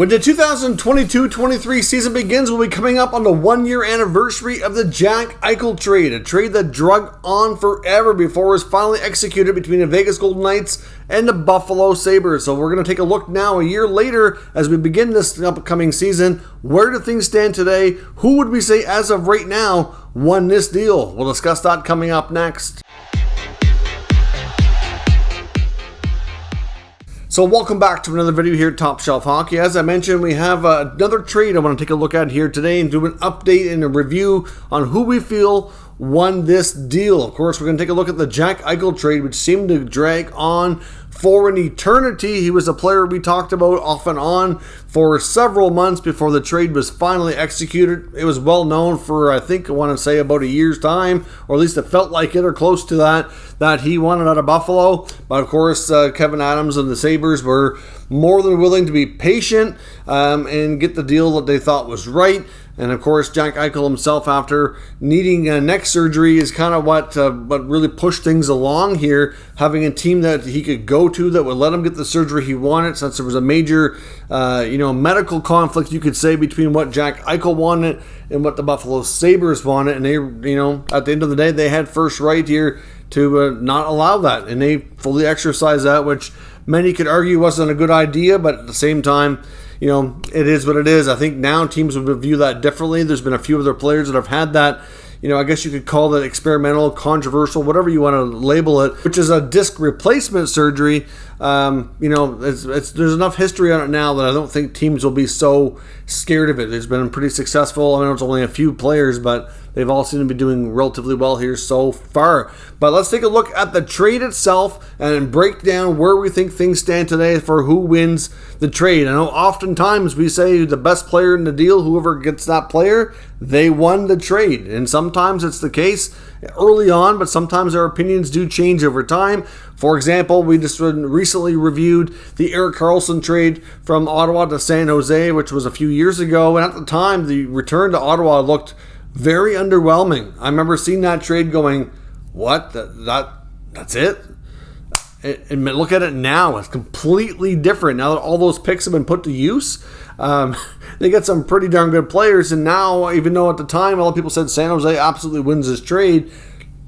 When the 2022-23 season begins, we'll be coming up on the one-year anniversary of the Jack Eichel trade, a trade that drug on forever before it was finally executed between the Vegas Golden Knights and the Buffalo Sabres. So we're going to take a look now, a year later, as we begin this upcoming season. Where do things stand today? Who would we say, as of right now, won this deal? We'll discuss that coming up next. So welcome back to another video here at Top Shelf Hockey. As I mentioned, we have another trade I want to take a look at here today and do an update and a review on who we feel won this deal. Of course, we're going to take a look at the Jack Eichel trade, which seemed to drag on for an eternity. He was a player we talked about off and on for several months before the trade was finally executed. It was well known for, I want to say, about a year's time, or at least it felt like it, or close to that he wanted out of Buffalo. But of course, Kevin Adams and the Sabres were more than willing to be patient and get the deal that they thought was right. And of course, Jack Eichel himself, after needing neck surgery, is kind of what really pushed things along here. Having a team that he could go to that would let him get the surgery he wanted, since there was a major, medical conflict, you could say, between what Jack Eichel wanted and what the Buffalo Sabres wanted. And they, at the end of the day, they had first right here to not allow that, and they fully exercised that, which many could argue wasn't a good idea, but at the same time, it is what it is. I think now teams would view that differently. There's been a few other players that have had that, I guess you could call that experimental, controversial, whatever you want to label it, which is a disc replacement surgery. There's enough history on it now that I don't think teams will be so scared of it. It's been pretty successful. I mean, it's only a few players, but they've all seemed to be doing relatively well here so far. But let's take a look at the trade itself and break down where we think things stand today for who wins the trade. I know oftentimes we say the best player in the deal, whoever gets that player, they won the trade. And sometimes it's the case early on, but sometimes our opinions do change over time. For example, we just recently reviewed the Erik Karlsson trade from Ottawa to San Jose, which was a few years ago. And at the time, the return to Ottawa looked very underwhelming. I remember seeing that trade going, what? That's it? And look at it now. It's completely different. Now that all those picks have been put to use, they get some pretty darn good players. And now, even though at the time all the people said San Jose absolutely wins this trade,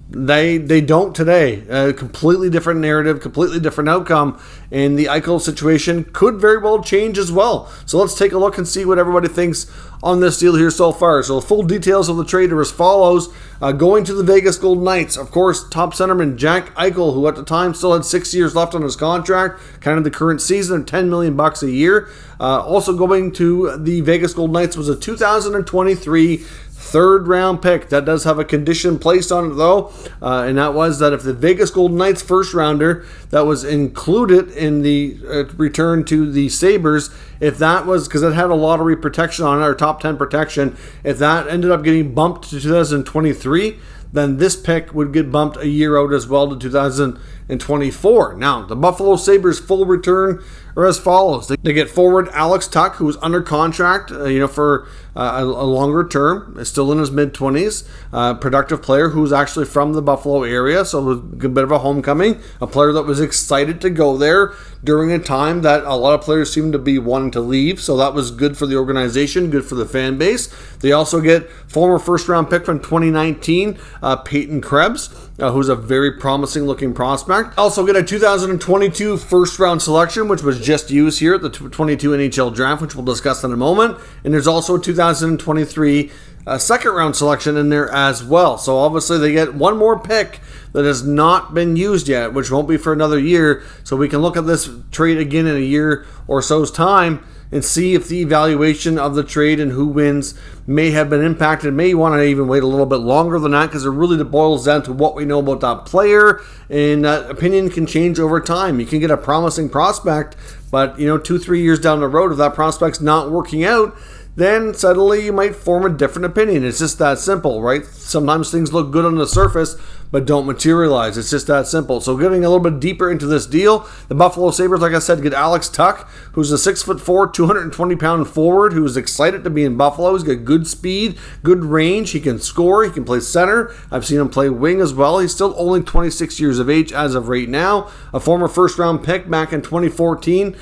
they don't today. A completely different narrative, completely different outcome, and the Eichel situation could very well change as well. So let's take a look and see what everybody thinks on this deal here so far. So the full details of the trade are as follows. Going to the Vegas Golden Knights, of course, top centerman Jack Eichel, who at the time still had 6 years left on his contract, kind of the current season, $10 million a year. Also going to the Vegas Golden Knights was a 2023 third-round pick. That does have a condition placed on it, though, and that was that if the Vegas Golden Knights first-rounder that was included in the return to the Sabres, if that was, because it had a lottery protection on it, or top 10 protection, if that ended up getting bumped to 2023, then this pick would get bumped a year out as well to 2024. Now, the Buffalo Sabres' full return are as follows. They get forward Alex Tuch, who's under contract, for a longer term, is still in his mid-20s, productive player who's actually from the Buffalo area, so a bit of a homecoming, a player that was excited to go there during a time that a lot of players seemed to be wanting to leave, so that was good for the organization, good for the fan base. They also get former first-round pick from 2019, Peyton Krebs, who's a very promising-looking prospect. Also get a 2022 first-round selection, which was just used here at the 22 NHL draft, which we'll discuss in a moment. And there's also a 2023 second-round selection in there as well. So obviously they get one more pick that has not been used yet, which won't be for another year. So we can look at this trade again in a year or so's time and see if the evaluation of the trade and who wins may have been impacted. May want to even wait a little bit longer than that, because it really boils down to what we know about that player, and that opinion can change over time. You can get a promising prospect, but 2-3 years down the road, if that prospect's not working out, then suddenly you might form a different opinion. It's just that simple, right? Sometimes things look good on the surface, but don't materialize. It's just that simple. So getting a little bit deeper into this deal, the Buffalo Sabres, like I said, get Alex Tuch, who's a 6'4", 220-pound forward who is excited to be in Buffalo. He's got good speed, good range. He can score. He can play center. I've seen him play wing as well. He's still only 26 years of age as of right now. A former first-round pick back in 2014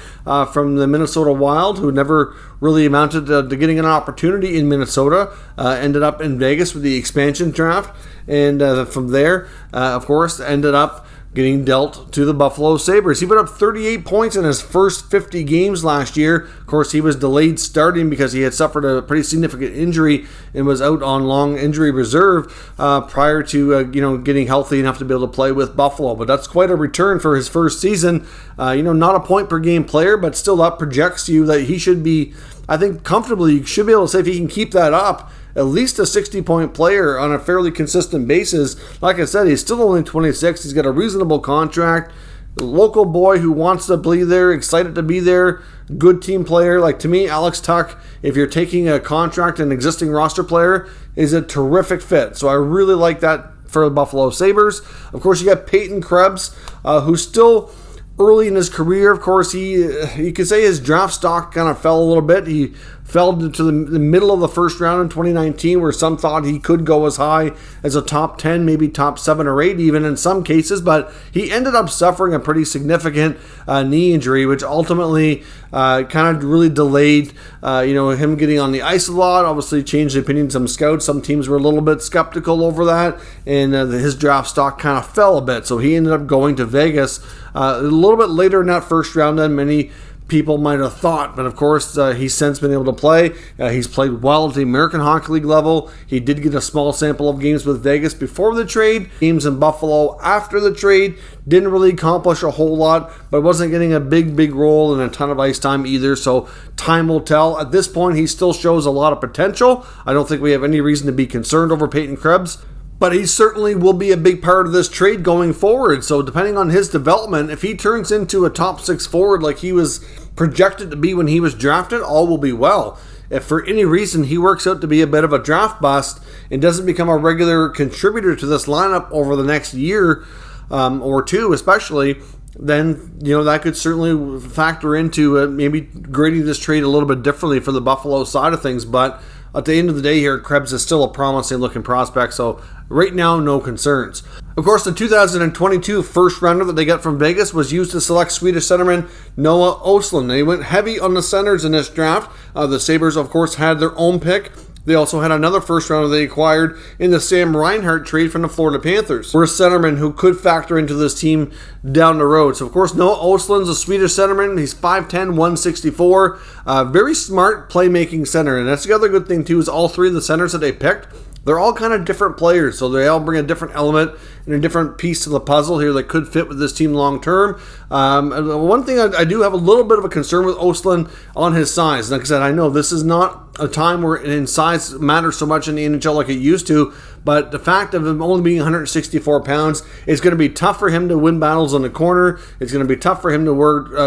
from the Minnesota Wild, who never really amounted to getting an opportunity in Minnesota. Ended up in Vegas with the expansion draft. And from there, of course, ended up getting dealt to the Buffalo Sabres. He put up 38 points in his first 50 games last year. Of course, he was delayed starting because he had suffered a pretty significant injury and was out on long injury reserve prior to getting healthy enough to be able to play with Buffalo. But that's quite a return for his first season. Not a point per game player, but still that projects you that he should be, I think, comfortably, you should be able to say if he can keep that up, at least a 60-point player on a fairly consistent basis. Like I said, he's still only 26. He's got a reasonable contract. A local boy who wants to be there, excited to be there, good team player. Like, to me, Alex Tuch, if you're taking a contract, an existing roster player, is a terrific fit. So I really like that for the Buffalo Sabres. Of course, you got Peyton Krebs, who's still early in his career. Of course, you could say his draft stock kind of fell a little bit. He fell into the middle of the first round in 2019, where some thought he could go as high as a top 10, maybe top 7 or 8 even in some cases, but he ended up suffering a pretty significant knee injury, which ultimately kind of really delayed him getting on the ice a lot. Obviously changed the opinion of some scouts. Some teams were a little bit skeptical over that, and his draft stock kind of fell a bit, so he ended up going to Vegas a little bit later in that first round than many people might have thought, but of course he's since been able to play. He's played well at the American Hockey League level. He did get a small sample of games with Vegas before the trade. Games in Buffalo after the trade didn't really accomplish a whole lot, but wasn't getting a big role and a ton of ice time either, so time will tell. At this point, he still shows a lot of potential. I don't think we have any reason to be concerned over Peyton Krebs, but he certainly will be a big part of this trade going forward. So depending on his development, if he turns into a top 6 forward like he was projected to be when he was drafted, all will be well. If for any reason he works out to be a bit of a draft bust and doesn't become a regular contributor to this lineup over the next year or two especially, then that could certainly factor into maybe grading this trade a little bit differently for the Buffalo side of things. But at the end of the day here, Krebs is still a promising looking prospect, so right now, no concerns. Of course, the 2022 first rounder that they got from Vegas was used to select Swedish centerman Noah Östlund. They went heavy on the centers in this draft. The Sabres, of course, had their own pick. They also had another first rounder they acquired in the Sam Reinhart trade from the Florida Panthers for a centerman who could factor into this team down the road. So, of course, Noah Östlund's a Swedish centerman. He's 5'10", 164. Very smart playmaking center. And that's the other good thing, too, is all three of the centers that they picked, they're all kind of different players, so they all bring a different element and a different piece to the puzzle here that could fit with this team long term. One thing I do have a little bit of a concern with Östlund on his size. Like I said, I know this is not a time where in size matters so much in the NHL like it used to, but the fact of him only being 164 pounds, it's going to be tough for him to win battles on the corner. It's going to be tough for him to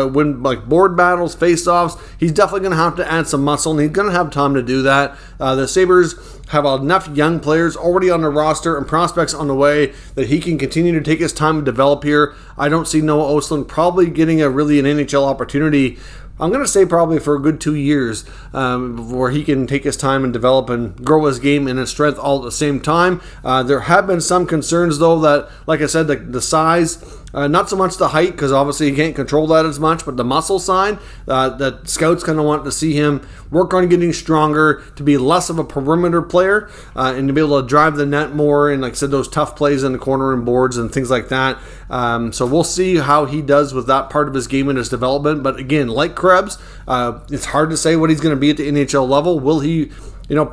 win like board battles, face-offs. He's definitely going to have to add some muscle, and he's going to have time to do that. The Sabres have enough young players already on the roster and prospects on the way that he can continue to take his time and develop here. I don't see Noah Östlund probably getting an NHL opportunity. I'm going to say probably for a good 2 years where he can take his time and develop and grow his game and his strength all at the same time. There have been some concerns, though, that, like I said, the size, not so much the height, because obviously he can't control that as much, but the muscle side, that scouts kind of want to see him work on getting stronger, to be less of a perimeter player, and to be able to drive the net more, and like I said, those tough plays in the corner and boards and things like that. So we'll see how he does with that part of his game and his development. But again, like Krebs, it's hard to say what he's going to be at the NHL level. Will he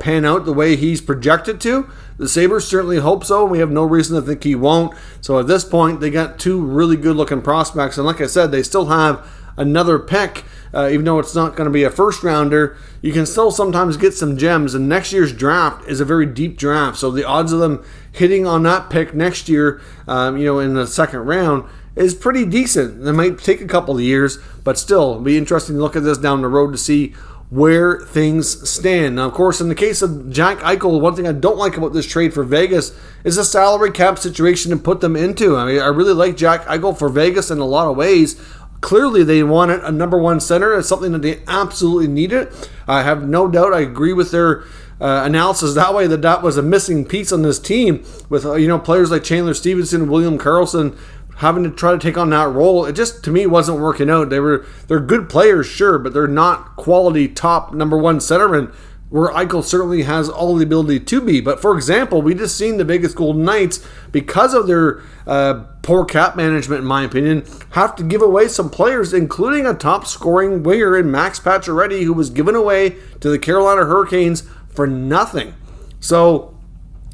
pan out the way he's projected to? The Sabres certainly hope so. We have no reason to think he won't. So at this point, they got two really good-looking prospects. And like I said, they still have another pick. Even though it's not going to be a first-rounder, you can still sometimes get some gems. And next year's draft is a very deep draft. So the odds of them hitting on that pick next year, in the second round, is pretty decent. It might take a couple of years, but still, it'll be interesting to look at this down the road to see where things stand. Now, of course, in the case of Jack Eichel, one thing I don't like about this trade for Vegas is the salary cap situation to put them into. I mean, I really like Jack Eichel for Vegas in a lot of ways. Clearly, they wanted a number one center. It's something that they absolutely needed. I have no doubt. I agree with their analysis that way, that was a missing piece on this team with players like Chandler Stevenson, William Karlsson having to try to take on that role. It just, to me, wasn't working out. They're good players, sure, but they're not quality top number one centermen, where Eichel certainly has all the ability to be. But for example, we just seen the Vegas Golden Knights, because of their poor cap management, in my opinion, have to give away some players, including a top scoring winger in Max Pacioretty, who was given away to the Carolina Hurricanes for nothing. So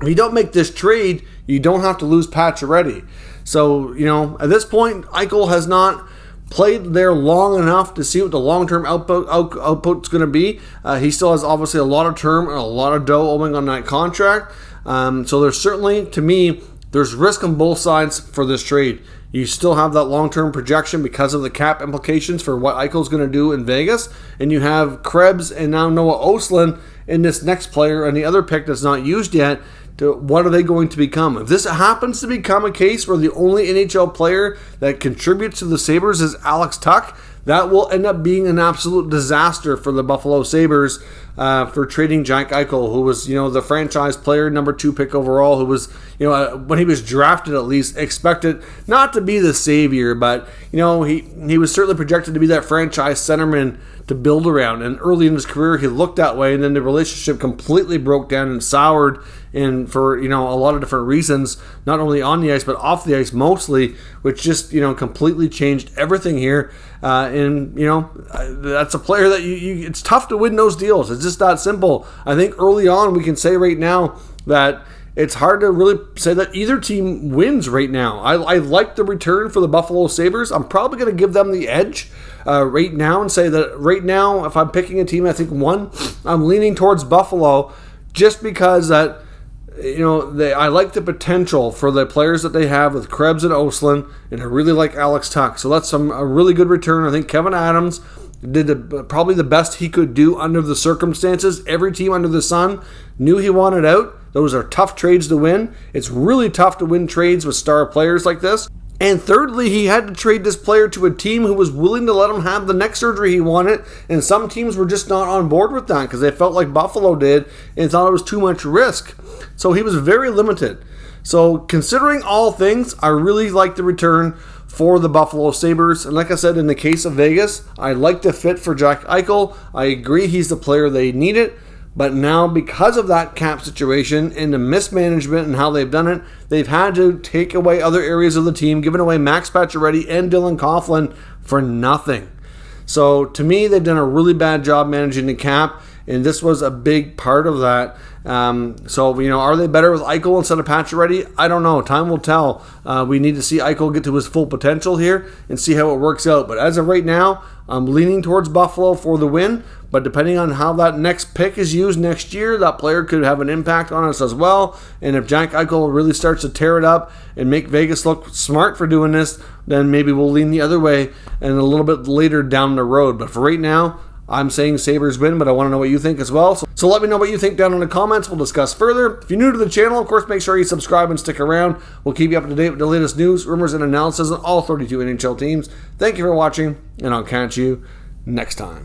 if you don't make this trade, you don't have to lose Pacioretty. So, at this point, Eichel has not played there long enough to see what the long-term output's going to be. He still has obviously a lot of term and a lot of dough owing on that contract. So there's certainly, to me, there's risk on both sides for this trade. You still have that long-term projection because of the cap implications for what Eichel's going to do in Vegas. And you have Krebs and now Noah Östlund in this next player and the other pick that's not used yet. What are they going to become? If this happens to become a case where the only NHL player that contributes to the Sabres is Alex Tuch, that will end up being an absolute disaster for the Buffalo Sabres for trading Jack Eichel, who was, the franchise player, number 2 pick overall, who was, when he was drafted at least, expected not to be the savior, but, he was certainly projected to be that franchise centerman to build around. And early in his career, he looked that way, and then the relationship completely broke down and soured, and for, a lot of different reasons, not only on the ice, but off the ice mostly, which just, completely changed everything here. That's a player that it's tough to win those deals. It's just that simple. I think early on, we can say right now that it's hard to really say that either team wins right now. I like the return for the Buffalo Sabres. I'm probably going to give them the edge right now and say that right now, if I'm picking a team, I think one, I'm leaning towards Buffalo just because that, I like the potential for the players that they have with Krebs and Östlund, and I really like Alex Tuch. So that's a really good return. I think Kevin Adams did probably the best he could do under the circumstances. Every team under the sun knew he wanted out. Those are tough trades to win. It's really tough to win trades with star players like this. And thirdly, he had to trade this player to a team who was willing to let him have the neck surgery he wanted, and some teams were just not on board with that because they felt like Buffalo did and thought it was too much risk. So he was very limited. So considering all things, I really like the return for the Buffalo Sabres. And like I said, in the case of Vegas, I like the fit for Jack Eichel. I agree he's the player they needed. But now, because of that cap situation and the mismanagement and how they've done it, they've had to take away other areas of the team, giving away Max Pacioretty and Dylan Coughlin for nothing. So, to me, they've done a really bad job managing the cap, and this was a big part of that. Are they better with Eichel instead of Pacioretty? I don't know. Time will tell. We need to see Eichel get to his full potential here and see how it works out. But as of right now, I'm leaning towards Buffalo for the win. But depending on how that next pick is used next year, that player could have an impact on us as well. And if Jack Eichel really starts to tear it up and make Vegas look smart for doing this, then maybe we'll lean the other way and a little bit later down the road. But for right now, I'm saying Sabres win, but I want to know what you think as well. So let me know what you think down in the comments. We'll discuss further. If you're new to the channel, of course, make sure you subscribe and stick around. We'll keep you up to date with the latest news, rumors, and analysis on all 32 NHL teams. Thank you for watching, and I'll catch you next time.